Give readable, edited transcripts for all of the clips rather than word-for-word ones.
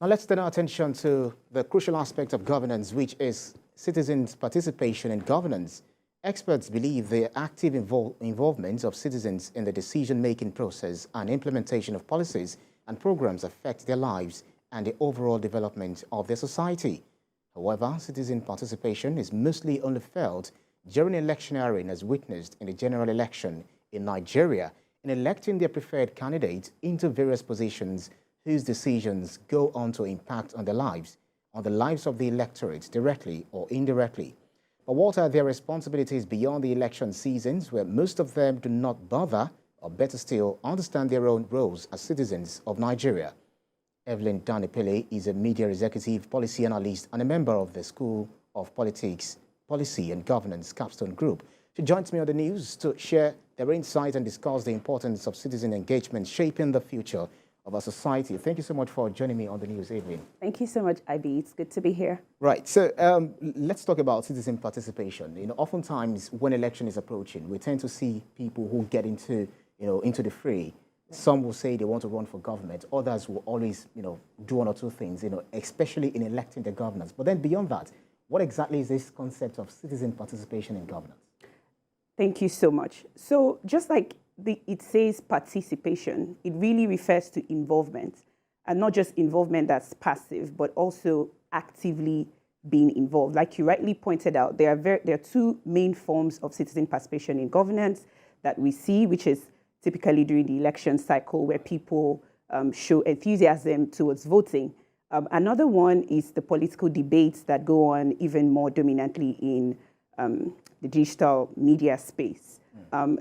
Now let's turn our attention to the crucial aspect of governance, which is citizens' participation in governance. Experts believe the active involvement of citizens in the decision-making process and implementation of policies and programs affect their lives and the overall development of their society. However, citizen participation is mostly only felt during electioneering, as witnessed in the general election in Nigeria, in electing their preferred candidate into various positions whose decisions go on to impact on the lives of the electorate directly or indirectly. But what are their responsibilities beyond the election seasons, where most of them do not bother, or better still, understand their own roles as citizens of Nigeria? Evelyn is a media executive, policy analyst, and a member of the School of Politics, Policy and Governance Capstone Group. She joins me on the news to share their insights and discuss the importance of citizen engagement shaping the future of our society. Thank you so much for joining me on the news, Evelyn. Thank you so much, IB. It's good to be here. Right. So let's talk about citizen participation. Oftentimes when election is approaching, we tend to see people who get into the fray. Some will say they want to run for government. Others will always, do one or two things, especially in electing the governors. But then beyond that, what exactly is this concept of citizen participation in governance? Thank you so much. So just like it says participation, it really refers to involvement, and not just involvement that's passive, but also actively being involved. Like you rightly pointed out, there are two main forms of citizen participation in governance that we see, which is typically during the election cycle, where people show enthusiasm towards voting. Another one is the political debates that go on even more dominantly in the digital media space.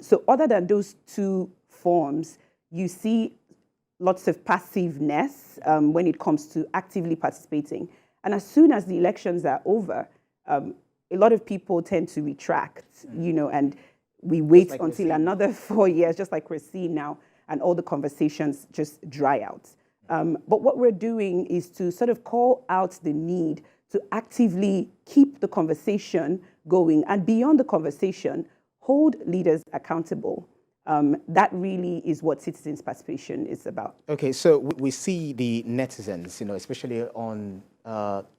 So other than those two forms, you see lots of passiveness when it comes to actively participating. And as soon as the elections are over, a lot of people tend to retract, and we wait until another 4 years, just like we're seeing now, and all the conversations just dry out. But what we're doing is to sort of call out the need to actively keep the conversation going, and beyond the conversation, hold leaders accountable. That really is what citizens' participation is about. Okay, so we see the netizens, especially on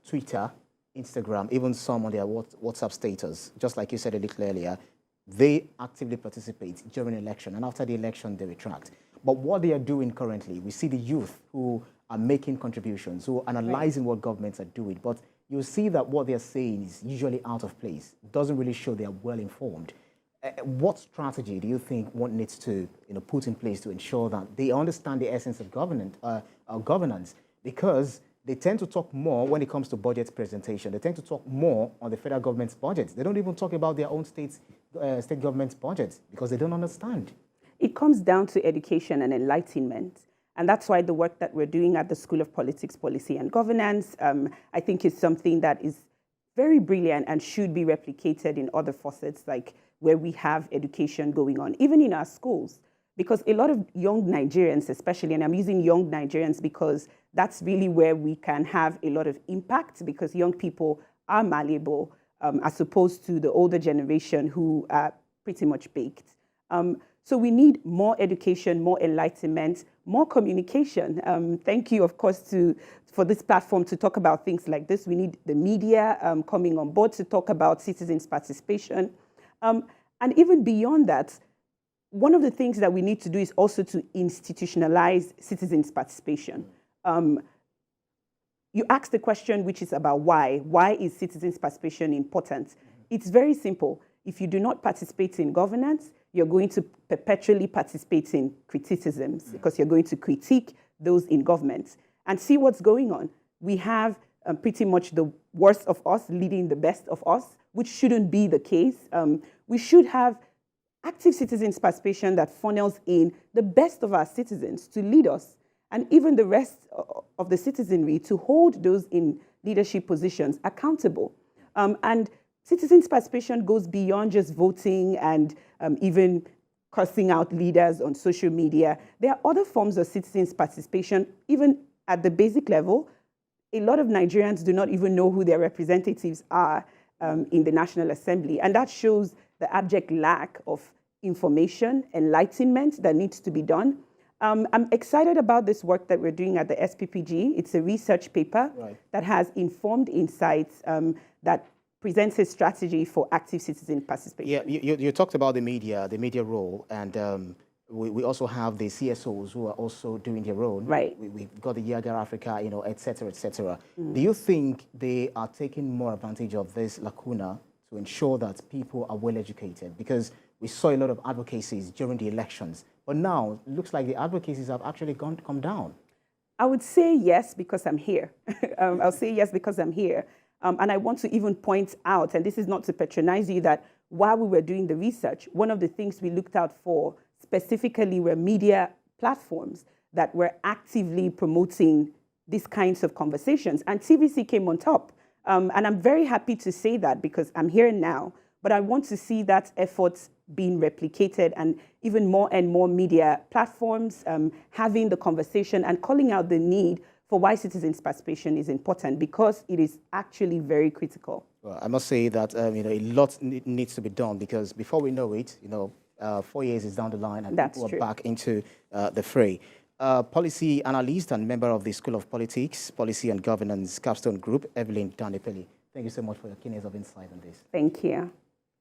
Twitter, Instagram, even some on their WhatsApp status, just like you said a little earlier, they actively participate during election, and after the election, they retract. But what they are doing currently, we see the youth who are making contributions, who are analyzing what governments are doing, but you see that what they're saying is usually out of place. It doesn't really show they are well informed. What strategy do you think one needs to put in place to ensure that they understand the essence of governance? Because they tend to talk more when it comes to budget presentation. They tend to talk more on the federal government's budgets. They don't even talk about their own state government's budgets because they don't understand. It comes down to education and enlightenment. And that's why the work that we're doing at the School of Politics, Policy and Governance, I think is something that is very brilliant and should be replicated in other facets, like where we have education going on, even in our schools. Because a lot of young Nigerians, especially, and I'm using young Nigerians because that's really where we can have a lot of impact, because young people are malleable as opposed to the older generation who are pretty much baked. So we need more education, more enlightenment, more communication. Thank you, of course, for this platform to talk about things like this. We need the media coming on board to talk about citizens' participation. And even beyond that, one of the things that we need to do is also to institutionalize citizens' participation. You asked the question, which is about why. Why is citizens' participation important? It's very simple. If you do not participate in governance, you're going to perpetually participate in criticisms, because you're going to critique those in government and see what's going on. We have pretty much the worst of us leading the best of us, which shouldn't be the case. We should have active citizens' participation that funnels in the best of our citizens to lead us, and even the rest of the citizenry to hold those in leadership positions accountable. And citizens' participation goes beyond just voting and even cursing out leaders on social media. There are other forms of citizens' participation, even at the basic level. A lot of Nigerians do not even know who their representatives are in the National Assembly. And that shows the abject lack of information, enlightenment that needs to be done. I'm excited about this work that we're doing at the SPPG. It's a research paper that has informed insights that presents a strategy for active citizen participation. Yeah, you talked about the media role, and we also have the CSOs who are also doing their own. Right. We've got the Yaga Africa, et cetera, et cetera. Do you think they are taking more advantage of this lacuna to ensure that people are well educated? Because we saw a lot of advocacies during the elections, but now it looks like the advocacies have actually come down. I would say yes, because I'm here. I'll say yes because I'm here. And I want to even point out, and this is not to patronize you, that while we were doing the research, one of the things we looked out for specifically were media platforms that were actively promoting these kinds of conversations. And TVC came on top. And I'm very happy to say that because I'm here now. But I want to see that effort being replicated and even more and more media platforms having the conversation and calling out the need for why citizens' participation is important, because it is actually very critical. Well, I must say that a lot needs to be done, because before we know it, 4 years is down the line and people are back into the fray. Policy analyst and member of the School of Politics, Policy and Governance Capstone Group, Evelyn, thank you so much for your keenness of insight on this. Thank you.